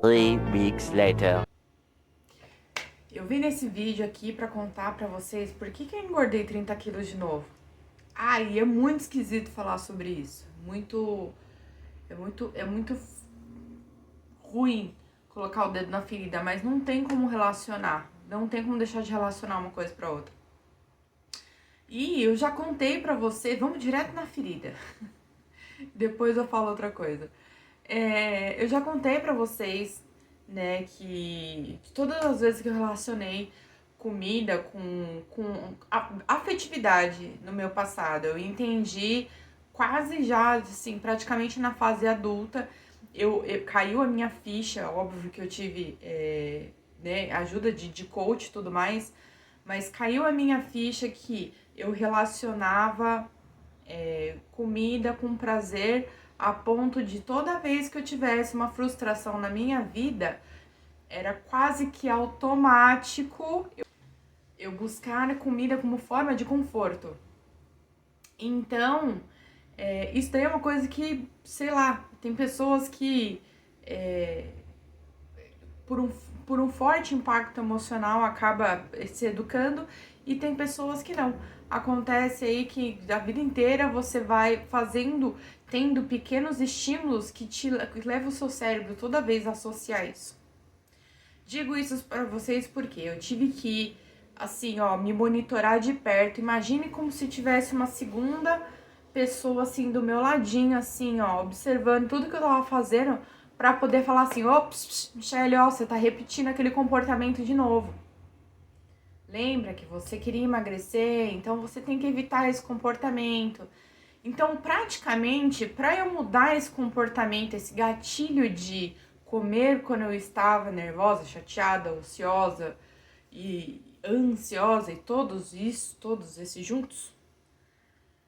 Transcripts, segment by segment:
3 weeks later. Eu vim nesse vídeo aqui pra contar pra vocês por que eu engordei 30 quilos de novo. E é muito esquisito falar sobre isso. É muito ruim colocar o dedo na ferida, mas não tem como relacionar. Não tem como deixar de relacionar uma coisa pra outra. E eu já contei pra vocês, vamos direto na ferida. Depois eu falo outra coisa. Eu já contei pra vocês, né, que todas as vezes que eu relacionei comida com afetividade no meu passado, eu entendi quase já, assim, praticamente na fase adulta, caiu a minha ficha, óbvio que eu tive, né, ajuda de coach e tudo mais, mas caiu a minha ficha que eu relacionava comida com prazer a ponto de toda vez que eu tivesse uma frustração na minha vida, era quase que automático eu buscar comida como forma de conforto. Então, isso daí é uma coisa que, sei lá, tem pessoas que, por um forte impacto emocional, acaba se educando, e tem pessoas que não. Acontece aí que a vida inteira você vai tendo pequenos estímulos que levam o seu cérebro toda vez a associar isso. Digo isso para vocês porque eu tive que, assim, ó, me monitorar de perto. Imagine como se tivesse uma segunda pessoa, assim, do meu ladinho, assim, ó, observando tudo que eu tava fazendo pra poder falar assim, ops, Michelle, ó, você tá repetindo aquele comportamento de novo. Lembra que você queria emagrecer, então você tem que evitar esse comportamento. Então, praticamente, para eu mudar esse comportamento, esse gatilho de comer quando eu estava nervosa, chateada, ansiosa e ansiosa e todos esses juntos,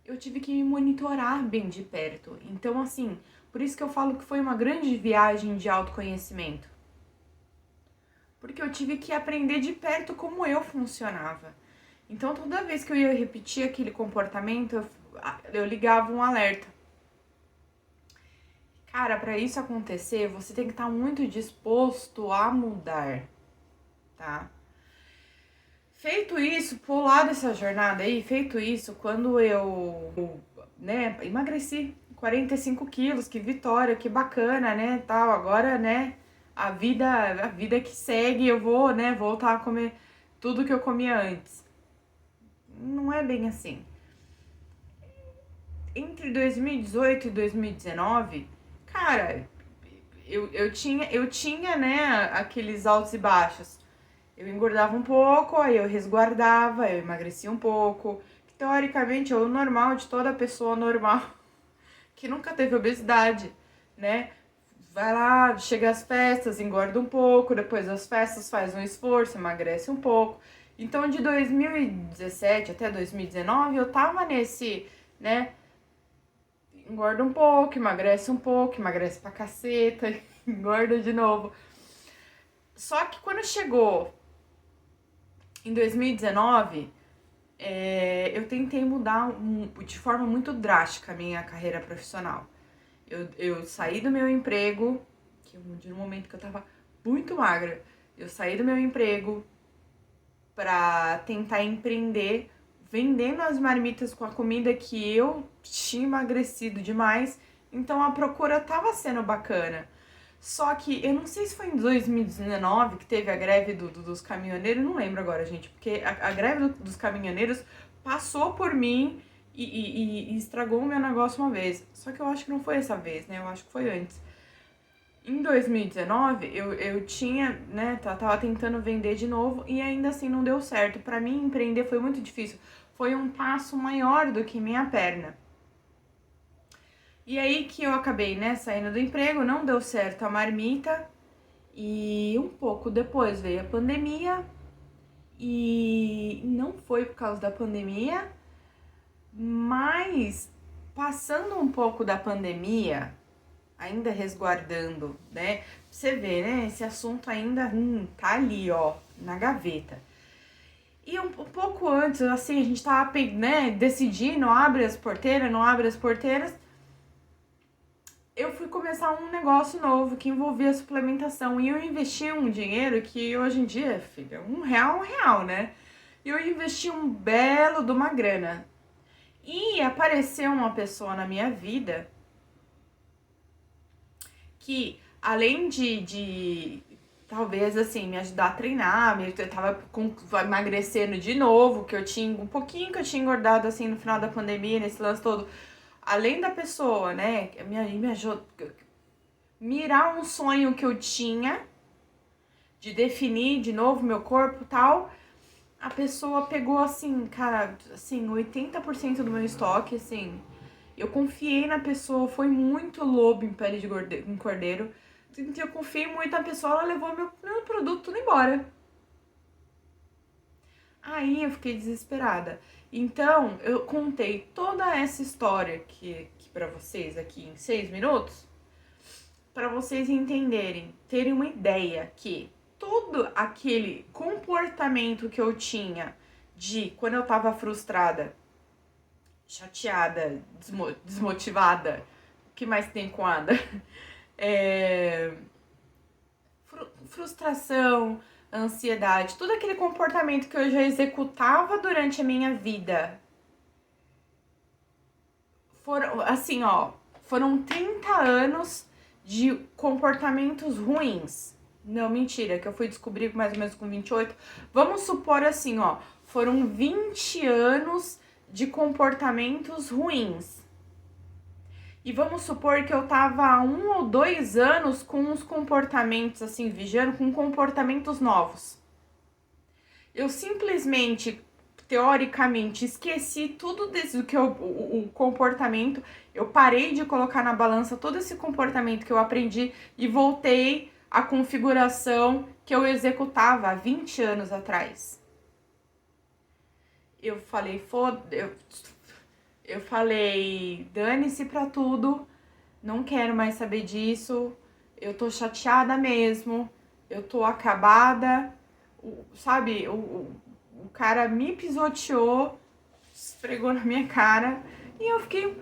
eu tive que me monitorar bem de perto. Então, assim, por isso que eu falo que foi uma grande viagem de autoconhecimento. Porque eu tive que aprender de perto como eu funcionava. Então, toda vez que eu ia repetir aquele comportamento, eu ligava um alerta. Cara, para isso acontecer, você tem que estar muito disposto a mudar, tá? Feito isso, pular dessa jornada aí, feito isso, quando eu, né, emagreci 45 quilos, que vitória, que bacana, né, tal, agora, né, a vida que segue, eu vou, né, voltar a comer tudo que eu comia antes. Não é bem assim. Entre 2018 e 2019, cara, eu tinha, né, aqueles altos e baixos. Eu engordava um pouco, aí eu resguardava, eu emagrecia um pouco. Que, teoricamente, é o normal de toda pessoa normal que nunca teve obesidade, né? Vai lá, chega às festas, engorda um pouco, depois das festas faz um esforço, emagrece um pouco. Então, de 2017 até 2019, eu tava nesse, né? Engorda um pouco, emagrece pra caceta, engorda de novo. Só que quando chegou em 2019, eu tentei mudar de forma muito drástica a minha carreira profissional. Eu saí do meu emprego, no momento que eu tava muito magra, eu saí do meu emprego pra tentar empreender, vendendo as marmitas com a comida que eu tinha emagrecido demais, então a procura tava sendo bacana. Só que eu não sei se foi em 2019 que teve a greve dos caminhoneiros, não lembro agora, gente, porque a greve dos caminhoneiros passou por mim e estragou o meu negócio uma vez. Só que eu acho que não foi essa vez, né? Eu acho que foi antes. Em 2019, eu tinha, né, tava tentando vender de novo e ainda assim não deu certo. Pra mim, empreender foi muito difícil. Foi um passo maior do que minha perna. E aí que eu acabei, né, saindo do emprego, não deu certo a marmita. E um pouco depois veio a pandemia. E não foi por causa da pandemia, mas passando um pouco da pandemia, ainda resguardando, né? Você vê, né? Esse assunto ainda tá ali, ó, na gaveta. E um pouco antes, assim, a gente tava, né, decidindo, abre as porteiras, não abre as porteiras. eu fui começar um negócio novo que envolvia suplementação e eu investi um dinheiro que hoje em dia, filha, é um real, né? E eu investi um belo de uma grana. E apareceu uma pessoa na minha vida que, além de talvez, assim, me ajudar a treinar, eu tava emagrecendo de novo, que eu tinha um pouquinho que eu tinha engordado, assim, no final da pandemia, nesse lance todo. Além da pessoa, né, me ajudou mirar um sonho que eu tinha de definir de novo meu corpo e tal, a pessoa pegou, assim, cara, assim, 80% do meu estoque, assim. Eu confiei na pessoa, foi muito lobo em pele de cordeiro. Eu confiei muito na pessoa, ela levou meu produto tudo embora. Aí eu fiquei desesperada. Então, eu contei toda essa história que para vocês aqui em 6 minutos, para vocês entenderem, terem uma ideia que todo aquele comportamento que eu tinha de quando eu tava frustrada, chateada, desmotivada, o que mais tem com Ada? Frustração, ansiedade, todo aquele comportamento que eu já executava durante a minha vida. Foram 30 anos de comportamentos ruins. Não, mentira, que eu fui descobrir mais ou menos com 28. Vamos supor assim, ó, foram 20 anos de comportamentos ruins. E vamos supor que eu tava há 1 ou 2 anos com os comportamentos, assim, vigiando, com comportamentos novos. Eu simplesmente, teoricamente, esqueci tudo desse que o comportamento. Eu parei de colocar na balança todo esse comportamento que eu aprendi e voltei à configuração que eu executava há 20 anos atrás. Eu falei, eu falei, dane-se pra tudo, não quero mais saber disso, eu tô chateada mesmo, eu tô acabada, sabe, o cara me pisoteou, esfregou na minha cara e eu fiquei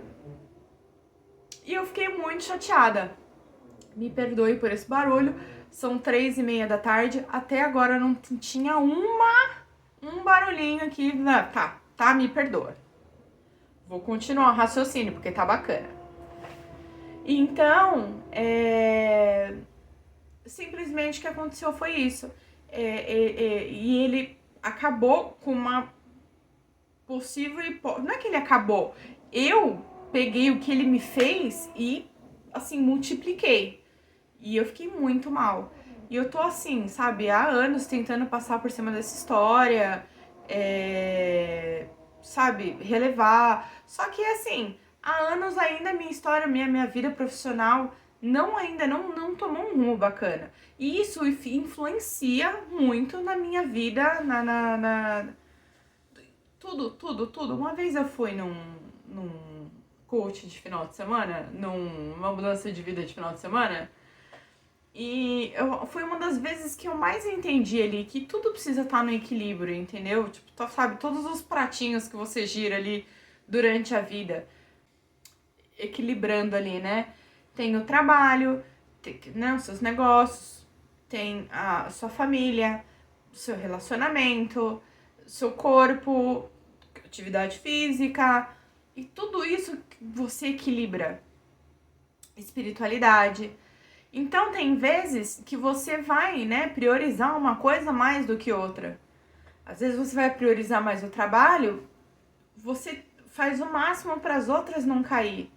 muito chateada. Me perdoe por esse barulho, são 3:30 da tarde, até agora não tinha um barulhinho aqui, tá, me perdoa. Vou continuar o raciocínio, porque tá bacana. Então, simplesmente o que aconteceu foi isso. E ele acabou com uma possível hipótese. Não é que ele acabou. Eu peguei o que ele me fez e, assim, multipliquei. E eu fiquei muito mal. E eu tô assim, sabe, há anos tentando passar por cima dessa história, sabe, relevar. Só que, assim, há anos ainda minha história, minha vida profissional ainda não tomou um rumo bacana. E isso influencia muito na minha vida, tudo. Uma vez eu fui num coach de final de semana, numa mudança de vida de final de semana, e foi uma das vezes que eu mais entendi ali que tudo precisa estar no equilíbrio, entendeu? Tipo, sabe, todos os pratinhos que você gira ali durante a vida, equilibrando ali, né? Tem o trabalho, tem, né, os seus negócios, tem a sua família, o seu relacionamento, seu corpo, atividade física, e tudo isso você equilibra. Espiritualidade. Então tem vezes que você vai, né, priorizar uma coisa mais do que outra. Às vezes você vai priorizar mais o trabalho, você faz o máximo para as outras não cair.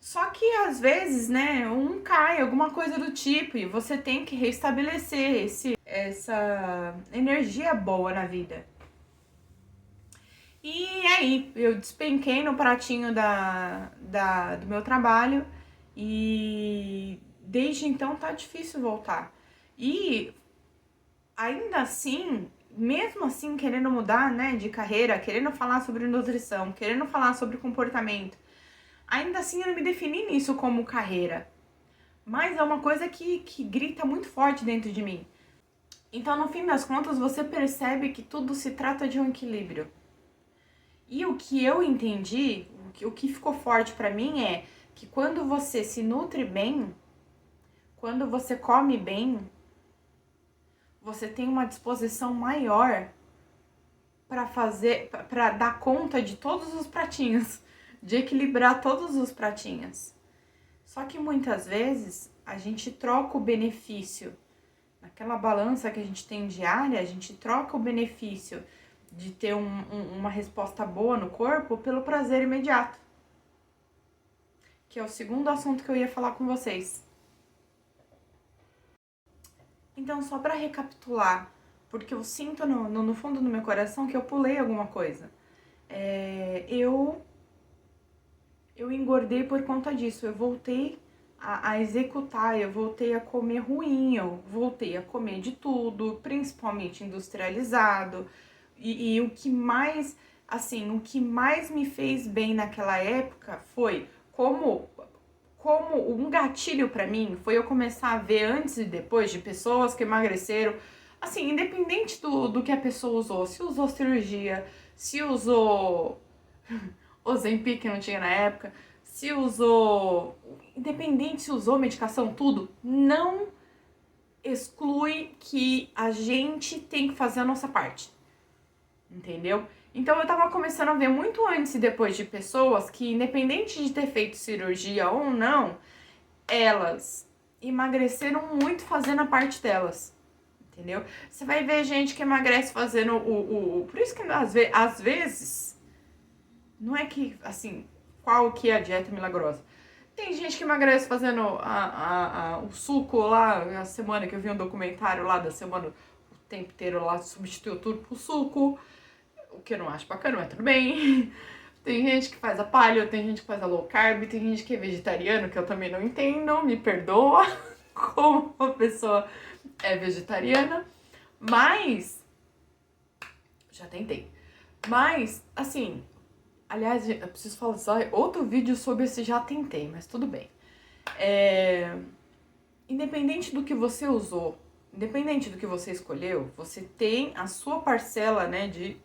Só que às vezes, né, um cai, alguma coisa do tipo, e você tem que restabelecer essa energia boa na vida. E aí, eu despenquei no pratinho do meu trabalho e desde então tá difícil voltar. E ainda assim, mesmo assim, querendo mudar, né, de carreira, querendo falar sobre nutrição, querendo falar sobre comportamento, ainda assim eu não me defini nisso como carreira. Mas é uma coisa que grita muito forte dentro de mim. Então, no fim das contas, você percebe que tudo se trata de um equilíbrio. E o que eu entendi, o que ficou forte pra mim é que quando você se nutre bem, quando você come bem, você tem uma disposição maior para dar conta de todos os pratinhos, de equilibrar todos os pratinhos. Só que muitas vezes a gente troca o benefício, naquela balança que a gente tem diária, a gente troca o benefício de ter uma resposta boa no corpo pelo prazer imediato. Que é o segundo assunto que eu ia falar com vocês. Então, só para recapitular, porque eu sinto no fundo do meu coração que eu pulei alguma coisa. Eu engordei por conta disso, eu voltei a executar, eu voltei a comer ruim, eu voltei a comer de tudo, principalmente industrializado. E o que mais, assim, o que mais me fez bem naquela época foi como um gatilho pra mim, foi eu começar a ver antes e depois de pessoas que emagreceram, assim, independente do que a pessoa usou, se usou cirurgia, se usou Ozempic, que não tinha na época, se usou, independente se usou medicação, tudo, não exclui que a gente tem que fazer a nossa parte, entendeu? Então eu tava começando a ver muito antes e depois de pessoas que, independente de ter feito cirurgia ou não, elas emagreceram muito fazendo a parte delas, entendeu? Você vai ver gente que emagrece fazendo por isso que às vezes, não é que, assim, qual que é a dieta milagrosa? Tem gente que emagrece fazendo o suco lá, a semana que eu vi um documentário lá da semana, o tempo inteiro lá, substituiu tudo pro suco, o que eu não acho bacana, mas tudo bem. Tem gente que faz a paleo, tem gente que faz a low carb, tem gente que é vegetariano, que eu também não entendo, me perdoa como uma pessoa é vegetariana, mas já tentei. Mas, assim, aliás, eu preciso falar só outro vídeo sobre esse já tentei, mas tudo bem. Independente do que você usou, independente do que você escolheu, você tem a sua parcela, né, de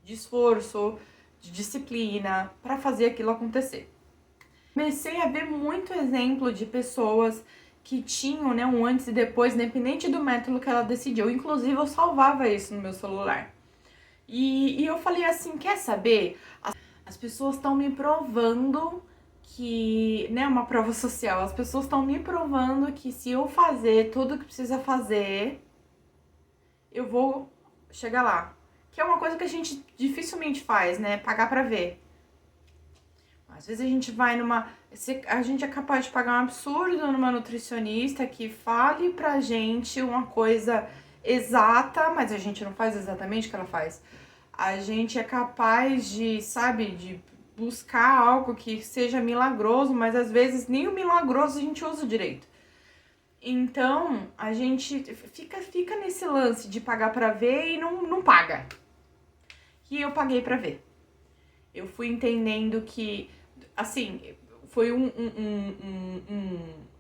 esforço, de disciplina para fazer aquilo acontecer. Comecei a ver muito exemplo de pessoas que tinham, né, um antes e depois, independente do método que ela decidiu. Inclusive, eu salvava isso no meu celular. E eu falei assim, quer saber? As pessoas estão me provando que, né, uma prova social, as pessoas estão me provando que se eu fazer tudo o que precisa fazer, eu vou chegar lá. Que é uma coisa que a gente dificilmente faz, né? Pagar pra ver. Às vezes a gente vai a gente é capaz de pagar um absurdo numa nutricionista que fale pra gente uma coisa exata, mas a gente não faz exatamente o que ela faz. A gente é capaz de, sabe, de buscar algo que seja milagroso, mas às vezes nem o milagroso a gente usa direito. Então, a gente fica nesse lance de pagar pra ver e não paga. E eu paguei pra ver. Eu fui entendendo que, assim, foi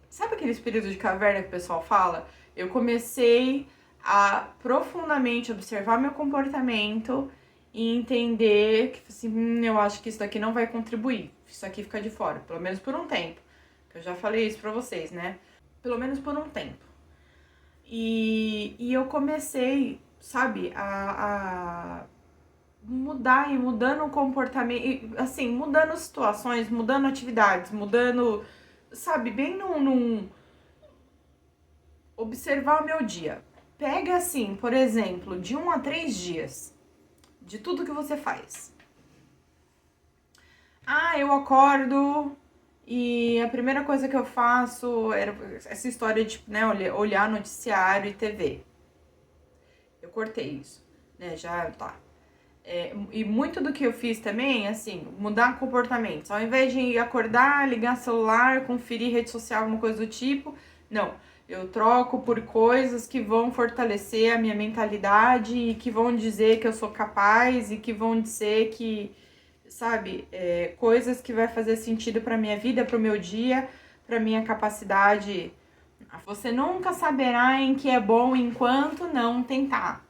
sabe aqueles períodos de caverna que o pessoal fala? Eu comecei a profundamente observar meu comportamento e entender que, assim, eu acho que isso daqui não vai contribuir. Isso aqui fica de fora, pelo menos por um tempo. Eu já falei isso pra vocês, né? Pelo menos por um tempo. E eu comecei, sabe, a mudar e mudando o comportamento, assim, mudando situações, mudando atividades, mudando, sabe, bem num observar o meu dia. Pega assim, por exemplo, de 1 a 3 dias de tudo que você faz. Eu acordo e a primeira coisa que eu faço era essa história de, né, olhar noticiário e TV. Eu cortei isso, né, já tá. E muito do que eu fiz também, assim, mudar comportamentos. Ao invés de acordar, ligar celular, conferir rede social, alguma coisa do tipo, não. Eu troco por coisas que vão fortalecer a minha mentalidade e que vão dizer que eu sou capaz e que vão dizer que, sabe, coisas que vai fazer sentido pra minha vida, pro meu dia, pra minha capacidade. Você nunca saberá em que é bom enquanto não tentar.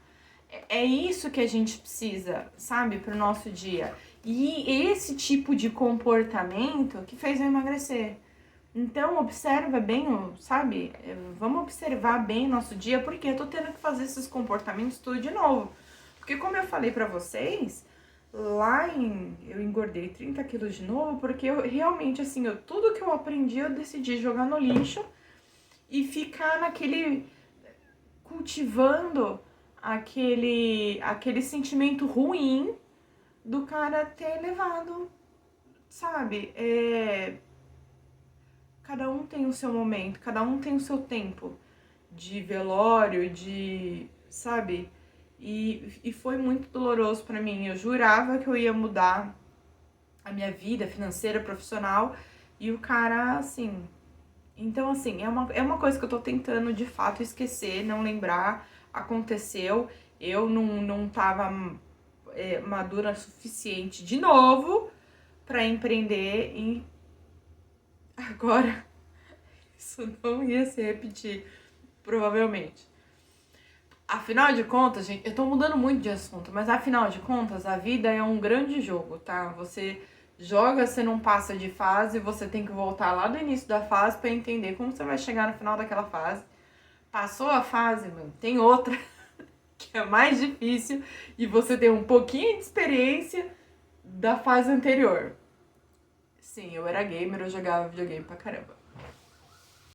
É isso que a gente precisa, sabe, pro nosso dia. E esse tipo de comportamento que fez eu emagrecer. Então, observa bem, sabe? Vamos observar bem nosso dia, porque eu tô tendo que fazer esses comportamentos tudo de novo. Porque como eu falei pra vocês, eu engordei 30 quilos de novo, porque eu realmente, assim, tudo que eu aprendi eu decidi jogar no lixo e ficar cultivando aquele sentimento ruim do cara ter levado, sabe? Cada um tem o seu momento, cada um tem o seu tempo de velório, sabe? E foi muito doloroso pra mim. Eu jurava que eu ia mudar a minha vida financeira, profissional, e o cara, assim... Então, assim, é uma coisa que eu tô tentando, de fato, esquecer, não lembrar. Aconteceu, eu não tava madura o suficiente, de novo, pra empreender, e agora isso não ia se repetir, provavelmente. Afinal de contas, gente, eu tô mudando muito de assunto, mas afinal de contas, a vida é um grande jogo, tá? Você joga, você não passa de fase, você tem que voltar lá do início da fase pra entender como você vai chegar no final daquela fase. Passou a fase, mano, tem outra que é mais difícil e você tem um pouquinho de experiência da fase anterior. Sim, eu era gamer, eu jogava videogame pra caramba.